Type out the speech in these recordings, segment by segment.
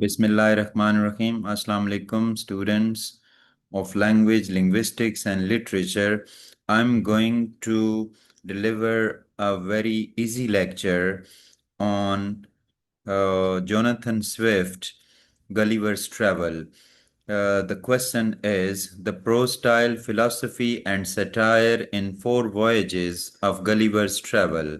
Bismillahirrahmanirrahim. Assalamu alaikum, students of language, linguistics, and literature. I'm going to deliver a very easy lecture on Jonathan Swift, Gulliver's Travel. The question is the prose style, philosophy, and satire in four voyages of Gulliver's Travel.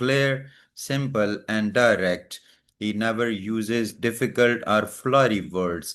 clear, simple, and direct. He never uses difficult or flowery words.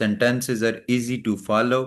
sentences are easy to follow,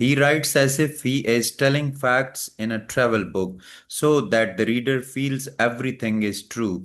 He writes as if he is telling facts in a travel book, so that the reader feels everything is true.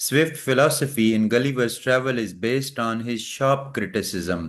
Swift philosophy in Gulliver's Travel is based on his sharp criticism.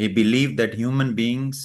He believed that human beings,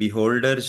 beholders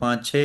5-6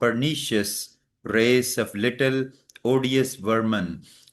pernicious race of little odious vermin,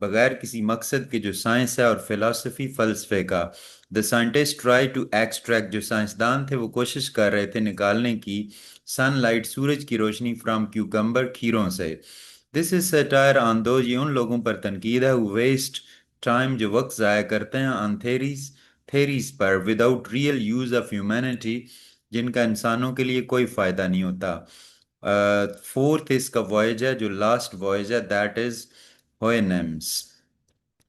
بغیر کسی مقصد کے جو science ہے اور فلسفی فلسفے کا. The scientist try to extract, جو سائنسدان تھے وہ کوشش کر رہے تھے نکالنے کی سن لائٹ، سورج کی روشنی، فرام کیوکمبر، کھیروں سے. دس از سیٹائر آن دوز، یہ ان لوگوں پر تنقید ہے ویسٹ ٹائم، جو وقت ضائع کرتے ہیں آن تھیریز پر without real use of humanity, جن کا انسانوں کے لیے کوئی فائدہ نہیں ہوتا. فورتھ اس کا وائج ہے جو لاسٹ وائج ہے، that is Houyhnhnms.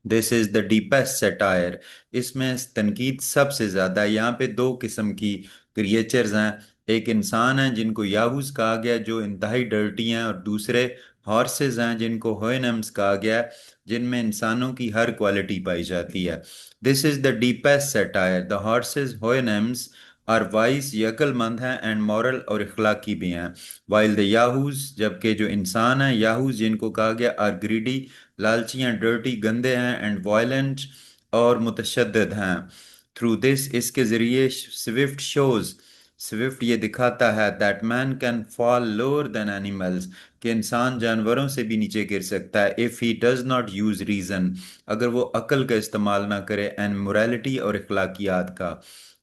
This is the deepest satire. اس میں تنقید سب سے زیادہ ہے. یہاں پہ دو قسم کی کریچرز ہیں. ایک انسان ہیں جن کو یاہوز کہا گیا جو انتہائی ڈرٹی ہیں، اور دوسرے ہارسز ہیں جن کو ہوئنمس کہا گیا جن میں انسانوں کی ہر کوالٹی پائی جاتی ہے. This is the deepest satire. The horses Houyhnhnms اور وائس، یہ عقل مند ہیں، اینڈ مورل، اور اخلاقی بھی ہیں. وائل دا یاہوز، جبکہ جو انسان ہیں یاہوز جن کو کہا گیا آر گریڈی، لالچی ہیں، ڈرٹی، گندے ہیں، اینڈ وائلنٹ، اور متشدد ہیں. تھرو دس، اس کے ذریعے سوئفٹ یہ دکھاتا ہے that man can fall lower than animals, کہ انسان جانوروں سے بھی نیچے گر سکتا ہے if he does not use reason، اگر وہ عقل کا استعمال نہ کرے، اینڈ morality، اور اخلاقیات کا.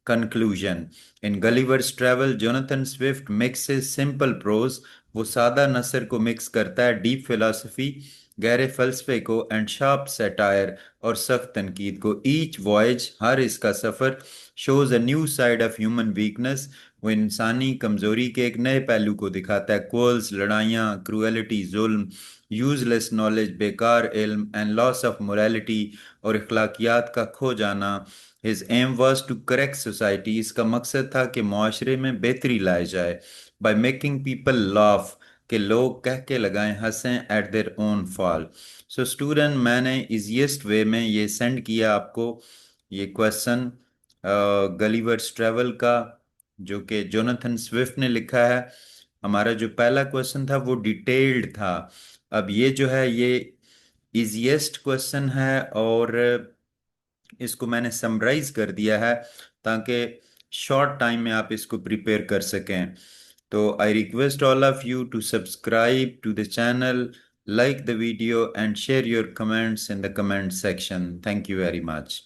Conclusion. In Gulliver's travel Jonathan Swift mixes simple prose, وہ سادہ نثر کو مکس کرتا ہے ڈیپ فلاسفی، گہرے فلسفے کو، اینڈ شارپ سیٹائر، اور سخت تنقید کو. ایچ وائج، ہر اس کا سفر، shows a new side of human weakness, وہ انسانی کمزوری کے ایک نئے پہلو کو دکھاتا ہے. کوئلز، لڑائیاں، کرویلٹی، ظلم، یوز لیس نالج، بیکار علم، اینڈ لاس آف morality، اور اخلاقیات کا کھو جانا. His aim was to correct society, اس کا مقصد تھا کہ معاشرے میں بہتری لائے جائے. بائی میکنگ پیپل لاف، کہ لوگ کہہ کے لگائیں، ہنسیں، at their own fall. So student, میں نے ایزیسٹ وے میں یہ سینڈ کیا آپ کو یہ کویشچن گلیورس ٹریول کا، جو کہ جوناتھن سوئفٹ نے لکھا ہے. ہمارا جو پہلا کویشچن تھا وہ ڈیٹیلڈ تھا. اب یہ جو ہے یہ ایزیسٹ کویشچن ہے، اور اس کو میں نے سمرائز کر دیا ہے تاکہ شارٹ ٹائم میں آپ اس کو پریپیئر کر سکیں. تو I request all of you to subscribe to the channel, like the video, and share your comments in the comment section. Thank you very much.